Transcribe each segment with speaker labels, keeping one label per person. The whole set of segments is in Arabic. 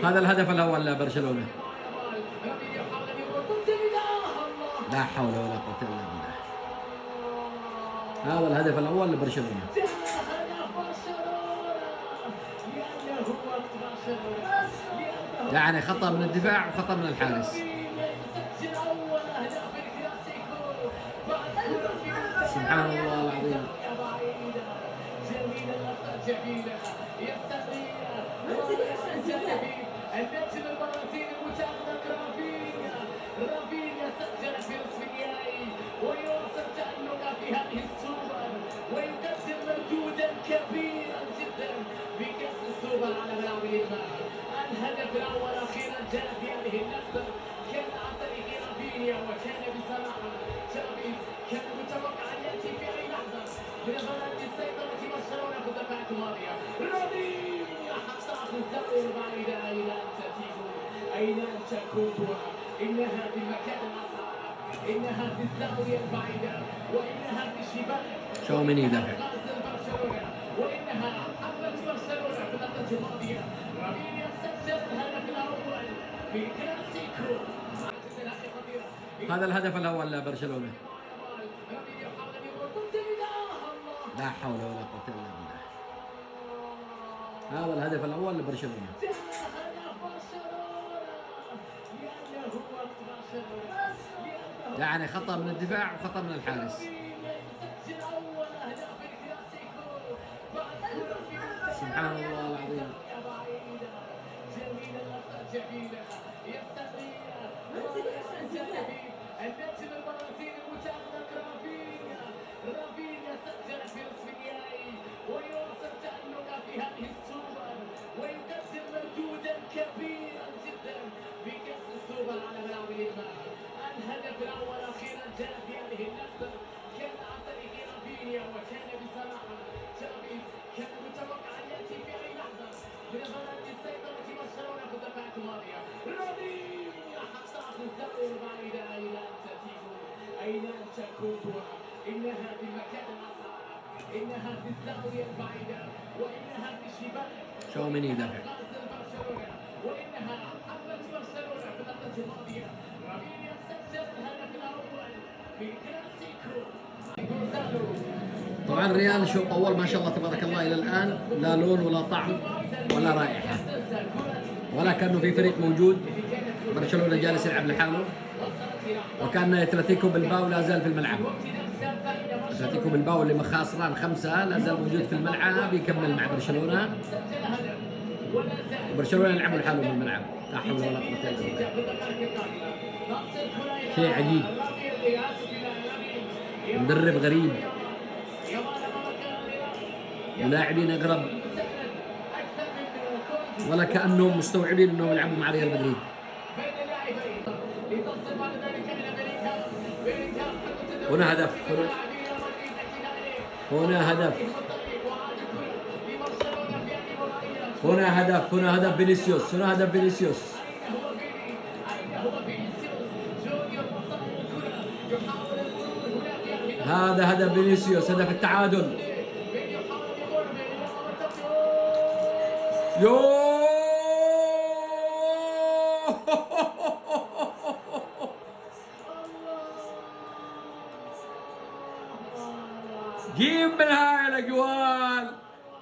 Speaker 1: هذا الهدف الأول لبرشلونة. لا حول ولا قوة إلا بالله. هذا الهدف الأول لبرشلونة. يعني خطأ من الدفاع وخطأ من الحارس. سبحان الله العظيم. جميلة يستطيع النجم البرازيلي المتألق رافينيا سجل في نصف النهائي ويواصل تألقه في هذه السوبر ويقدم مردودا كبيرا جدا في كأس السوبر على ملعب الإمام. الهدف الأول أخيرا جاء في هذه اللحظة كان عن طريق رافينيا وكان بصراحة تشافي كان متوقع أن يأتي في أي لحظة بنظرة السيطرة برشلونة في الدفاعات الماضية. رافينيا حطها في الزاوية البعيدة. أين أنت تيجو؟ أين أنت كوتوا؟ إنها في المكان الأصعب، إنها في الزاوية البعيدة، وإنها في الشباك. تشاوميني يدافع.
Speaker 2: وإنها حملت برشلونة في اللحظة الماضية. رافينيا سجل الهدف الأول في كلاسيكو.
Speaker 1: هذا الهدف الأول لبرشلونة. لا حول ولا قوة إلا بالله. هذا الهدف الأول لبرشلونة. يعني خطأ من الدفاع وخطأ من الحارس. سبحان الله العظيم.
Speaker 2: النجم البرازيلي المتألق رافينيا سجل في نصف النهائي ويواصل تألقه في هذه السوبر ويقدم مردودا كبيرا جدا في كأس السوبر على ملعب الإمام. الهدف الأول أخيرا جاء في هذه اللحظة كان عن طريق رافينيا وكان بصراحة تشافي كان متوقع أن يأتي في أي لحظة بنظرة السيطرة برشلونة في الدفاعات الماضية. رافينيا حطها في الزاوية البعيدة. أين أنت تيجو؟ أين أنت كوتوا؟ إنها في المكان الأصعب، إنها في الزاوية البعيدة، وإنها في الشباك.
Speaker 1: تشاوميني يدافع.
Speaker 2: وإنها حملت برشلونة في اللحظة الماضية. رافينيا سجل الهدف الأول في كلاسيكو.
Speaker 1: طبعا ريال شوط أول ما شاء الله تبارك الله إلى الآن لا لون ولا طعم ولا رائحة، ولا كأنه في فريق موجود. برشلونة جالس يلعب لحاله، وكان اتلتيكو بالباو لا زال في الملعب. اتلتيكو بالباو اللي خاسران 5 لا زال موجود في الملعب يكمل مع برشلونة، وبرشلونة يلعبوا لحاله في الملعب. لا حول ولا قوة إلا بالله. شيء عجيب، مدرب غريب ولاعبين أقرب، ولا كأنهم مستوعبين أنهم يلعبوا مع ريال مدريد. هنا هدف، هنا هدف، هنا هدف، هنا هدف فينيسيوس، هنا هدف فينيسيوس. هذا هدف فينيسيوس، هدف التعادل. يوه جيب من هاي الاجوال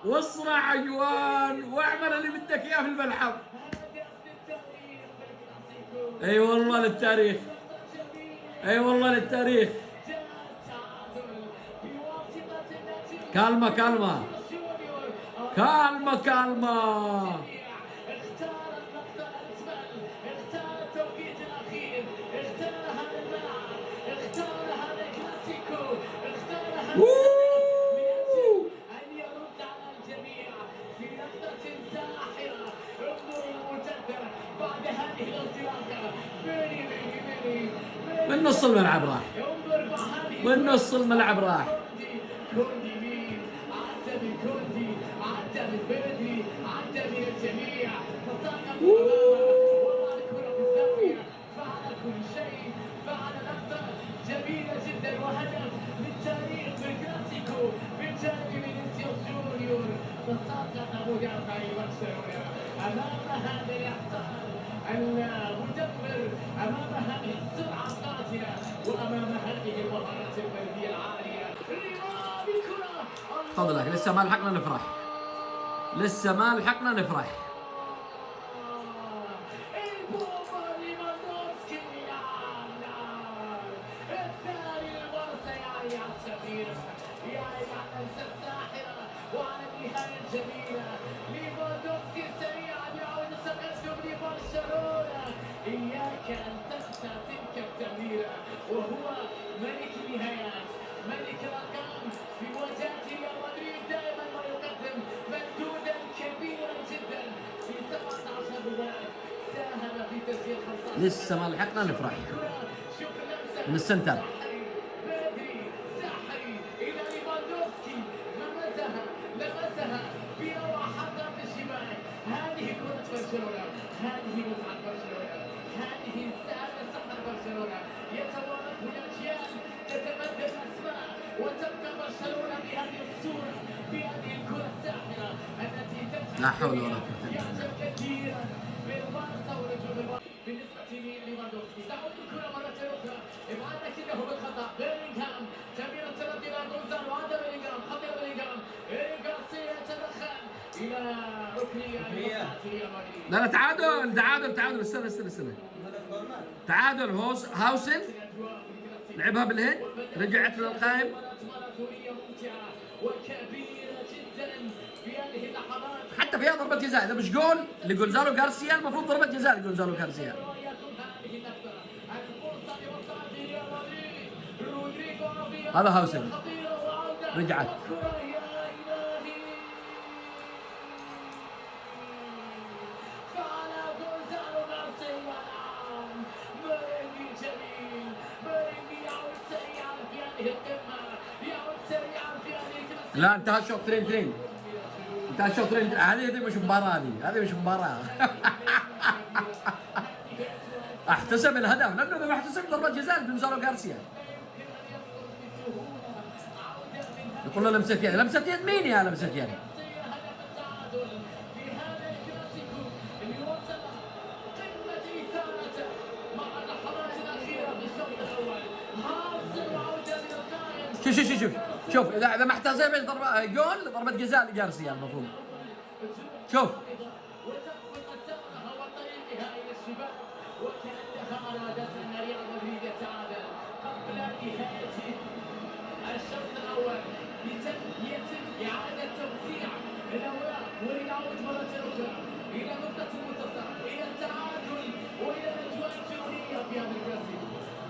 Speaker 1: واصنع اجوال واعمل اللي بدك اياه في الملعب. اي والله للتاريخ، اي والله للتاريخ. كالما كالما كالما كالما.
Speaker 2: اختار النقطة الأجمل، اختار التوقيت الأخير، اختار هذا الملعب، اختار هذا الكلاسيكو، اختار هذا من أجل أن يرد على الجميع في لحظة ساحرة. انظر المجدر بعد هذه الانطلاقة.
Speaker 1: من نص الملعب راح،
Speaker 2: انظر مع هذه
Speaker 1: من نص الملعب راح.
Speaker 2: كوندي مين؟ عدى من كوندي، عدى من بدري، عدى من الجميع، تساقط وضع الكرة في الزاوية، فعل كل شيء، فعل لقطة جميلة جدا وهدف للتاريخ في الكلاسيكو من جانب فينيسيوس جونيور.
Speaker 1: تساقط مدافع برشلونة أمام هذا الإحصان المدمر، أمام هذه السرعة القاسية، وأمام هذه المهارات الفردية العالية. ريال الكرة.
Speaker 3: تفضل لسه ما لحقنا نفرح، لسه ما لحقنا نفرح.
Speaker 1: البومة ليفاندوفسكي يا نار، الثاني للبارسا يا سميرة، يا لمسة ساحرة وعلى النهاية الجميلة. ليفاندوفسكي سريعا يعود التقدم لبرشلونة. إياك أن تنسى تلك التمريرة، وهو ملك النهايات، ملك الأرقام في مواجهة ريال مدريد، دائما ما يقدم مردودا كبيرا جدا في 17 مباراة ساهم في تسجيل 15.
Speaker 3: لسه ما لحقنا نفرح من السنتر.
Speaker 1: بدري ساحري الى ليفاندوفسكي، لمسها بروعة حتى في الشباك. هذه كرة برشلونة، هذه متعة برشلونة، هذه سهل سحر برشلونة. يتوارث الأجيال، تتبدل الأسماء، وتبقى برشلونة بهذه الصورة، بهذه الكرة الساحرة التي
Speaker 3: لا حول ولا قوة إلا
Speaker 1: يعجب كثيرا بالبارسا ونجوم البارسا. بالنسبة لليفاندوفسكي تعود الكرة مرة أخرى، ابعاد لكنه بالخطأ. بيلينغهام تمريرة تردي إلى جونزالو، هذا بيلينغهام، خطير بيلينغهام، غارسيا يتدخل إلى ركنية لمصلحة ريال مدريد.
Speaker 3: لا لا، تعادل تعادل تعادل. استنى تعادل. هاوسن لعبها بالهيد، رجعت للقائم.
Speaker 1: ماراثونية ممتعة وكبيرة جدا في هذه اللحظات.
Speaker 3: حتى فيها ضربة جزاء، اذا مش جول لجونزالو غارسيا المفروض ضربة جزاء لجونزالو غارسيا. هذا هاوسن رجعت. لا انتهى الشوط 2-2. انتهى الشوط 2-2. هذه مش مباراة، هذه مش مباراة. احتسب الهدف لانه ما احتسب ضربة جزاء لجونزالو غارسيا. يقول له لمسة يد، لمسة يد مين يا لمسة يد؟ شوف اذا ما احتسب ضربة جول، ضربة جزاء لغارسيا المفروض. شوف
Speaker 1: وكأنها أرادت أن ريال مدريد يتعادل قبل نهاية الشوط الأول. يتم إعادة توزيع الأوراق ولنعود مرة أخرى إلى نقطة المنتصف، إلى التعادل وإلى الأجواء الجنونية في هذا الكلاسيكو.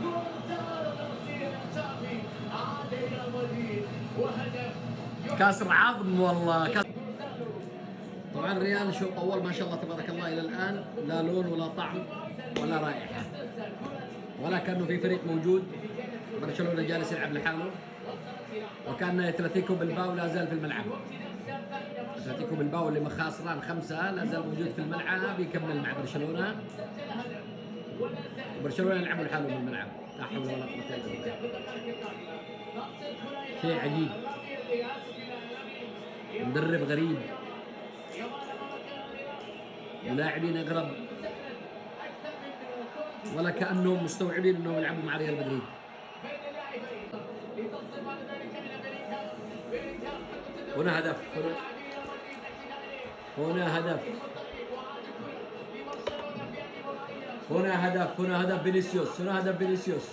Speaker 1: جونزالو غارسيا تشافي عاد إلى مدريد وهدف
Speaker 3: كسر عظم والله. طبعا الريال شوط اول ما شاء الله تبارك الله الى الان لا لون ولا طعم ولا رائحه، ولا كانه في فريق موجود. برشلونه جالس يلعب لحاله، وكان اتلتيكو بالباو لا زال في الملعب. اتلتيكو بالباو اللي خاسران 5 لا زال موجود في الملعب يكمل مع برشلونه، وبرشلونه يلعبوا لحاله في الملعب. لا حول ولا قوه الا بالله. شيء عجيب، مدرب غريب ولاعبين اغرب، ولا كانهم مستوعبين انهم يلعبوا مع ريال مدريد. هنا هدف، هنا هدف، هنا هدف، هنا هدف فينيسيوس، هنا هدف فينيسيوس.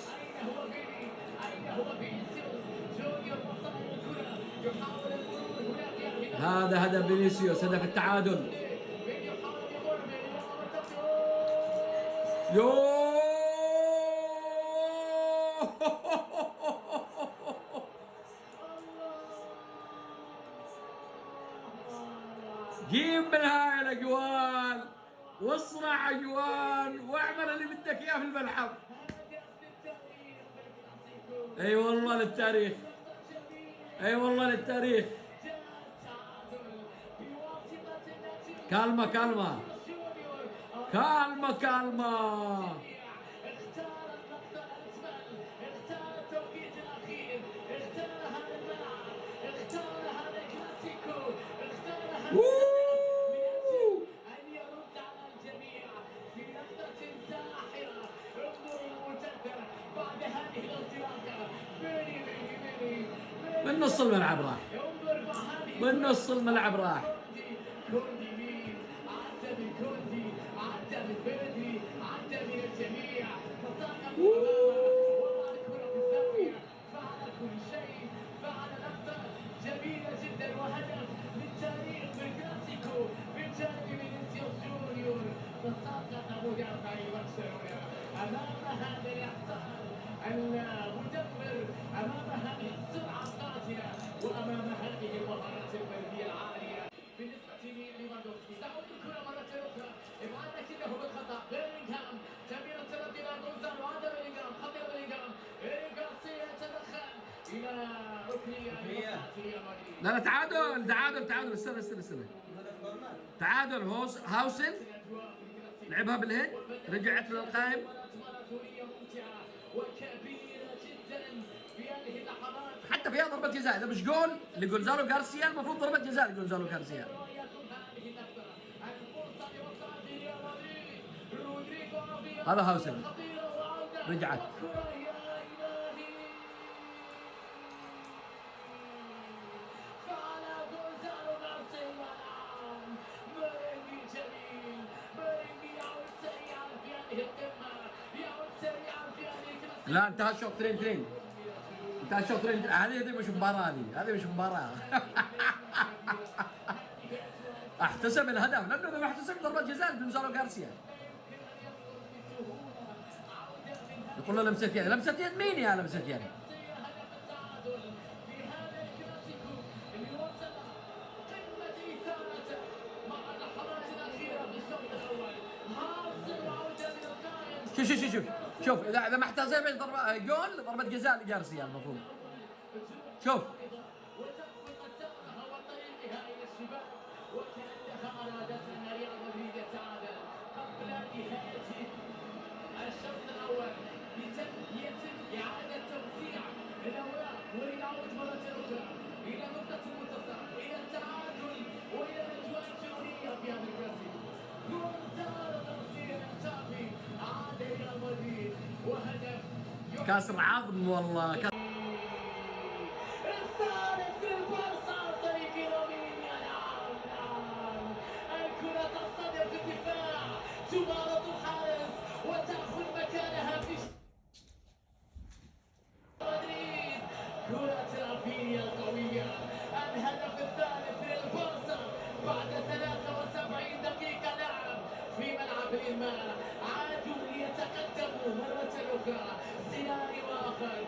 Speaker 3: هذا هدف فينيسيوس، هدف التعادل. يو جيب من هاي الاجوال واصنع اجوال واعمل اللي بدك اياه في الملعب. اي والله للتاريخ، اي والله للتاريخ. كالما كالما كالما كالما.
Speaker 1: اختار النقطة الأجمل، اختار التوقيت الأخير، اختار هذا الملعب، اختار هذا الكلاسيكو، اختار أن يرد على الجميع في لقطة ساحرة. انظر المرتدة بعد هذه الانطلاقة.
Speaker 3: من نص الملعب راح،
Speaker 1: انظر مع هذه
Speaker 3: من نص الملعب راح.
Speaker 1: كوندي مين؟ عدى من كوندي، عدى من بدري، عدى من الجميع، تساقط وضع الكرة في الزاوية، فعل كل شيء، فعل لقطة جميلة جدا وهدف للتاريخ في الكلاسيكو من جانب فينيسيوس جونيور. تساقط مدافع برشلونة أمام هذا الإحصان المدمر، أمام هذه السرعة القاتلة، وأمام هذه المهارات الفردية العالية بالنسبة لليفاندوفسكي. تعود الكرة مرة أخرى، ابعاد لكنه بالخطأ. بيلينغهام تمريرة التردي إلى غونزالو، عاد بيلينغهام، خطير بيلينغهام، غارسيا يتدخل إلى ركنية لمصلحة ريال مدريد.
Speaker 3: لا لا، تعادل، استنى. تعادل. هاوسن لعبها بالهيد، رجعت للقائم.
Speaker 1: ماراثونية ممتعة وكبيرة جدا في هذه اللحظات.
Speaker 3: حتى فيها ضربة جزاء، اذا مش جول لجونزالو غارسيا المفروض ضربة جزاء لجونزالو غارسيا. هذا هاوسن رجعت. لا انتهى الشوط 2-2. هذه مش مباراة، هذه مش مباراة. احتسب الهدف لانه ما احتسب ضربة جزاء لجونزالو غارسيا. يقول له لمسة يد مين يا لمسة يد؟ شوف اذا ما احتسب ضربة جول، ضربة جزاء لغارسيا المفروض. شوف
Speaker 1: وتأخذ مسارها وطريقها إلى الشباك، وكأنها أرادت أن ريال مدريد يتعادل قبل نهاية الشوط الأول. يتم إعادة توزيع الأوراق ولنعود مرة أخرى إلى نقطة المنتصف، إلى التعادل وإلى الأجواء الجنونية في هذا الكلاسيكو. غونزالو غارسيا تشافي عاد ريال مدريد وهدف
Speaker 3: كاسر عظم والله.
Speaker 1: الثالث للبارسا عن طريق رامينيا. نعم الكرة تصطدم في الدفاع، تمارض الحارس وتأخذ مكانها في مدريد. كرة رافينيا القوية، الهدف الثالث للبارسا بعد 73 دقيقة لعب في ملعب الماء. عادوا ليتقدموا مرة أخرى، سيناريو آخر.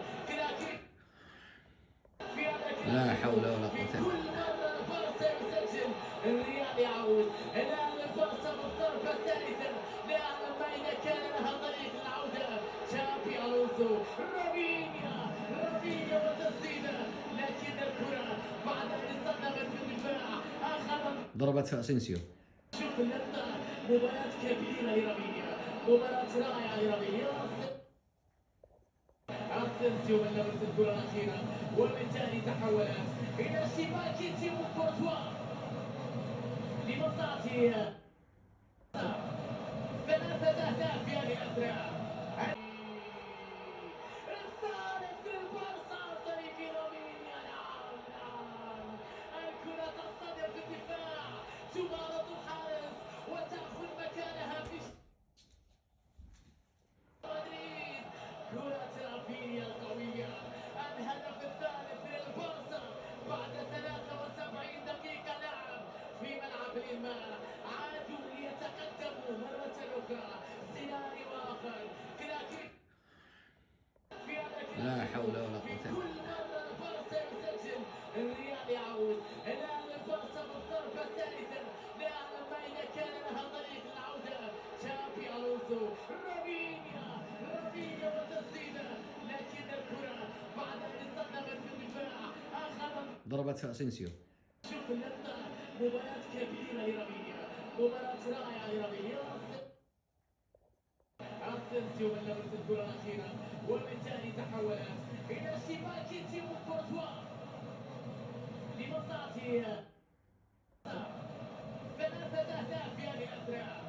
Speaker 3: لا حول ولا قوة
Speaker 1: في كل مرة البارسا يسجل الريال يعود. الآن البارسا بالضربة الثالثة، لا أعلم ما إذا كان لها طريق العودة. تشابي ألونسو، رافينيا وتسديدة، لكن الكرة بعد أن اصطدمت في الدفاع أخذ.
Speaker 3: ضربت في اسينسيو.
Speaker 1: شوف اللقطة، مباراة كبيرة لرافينيا، مباراة رائعة لرافينيا. اسينسيو من لمس الكرة الأخيرة، وبالتالي تحولت إلى شباك تيمو كورتوا لمصلحة 3 أهداف في هذه الأسرع. الثالث للبارسا عن طريق رامينيا. نعم الكرة تصطدم في الدفاع، تمارض الحارس وتأخذ مكانها في مدريد. كرة رافينيا القوية، الهدف الثالث للبارسا بعد 73 دقيقة لعب في ملعب الماء. عادوا ليتقدموا مرة أخرى، سيناريو آخر.
Speaker 3: لا حول ولا قوة.
Speaker 1: في كل مرة البارسا يسجل الريال يعود. الآن البارسا بالضربة الثالثة، لا أعلم ما إذا كان لها طريق العودة. تشابي ألونسو، رافينيا وتسديدة، لكن الكرة بعد أن اصطدمت في الدفاع أخذ.
Speaker 3: ضربت في اسينسيو.
Speaker 1: شوف اللقطة، مباراة كبيرة لرافينيا، مباراة رائعة لرافينيا. اسينسيو من لمس الكرة الأخيرة، وبالتالي تحولت إلى شباك تيمو كورتوا لمصلحة المزرعة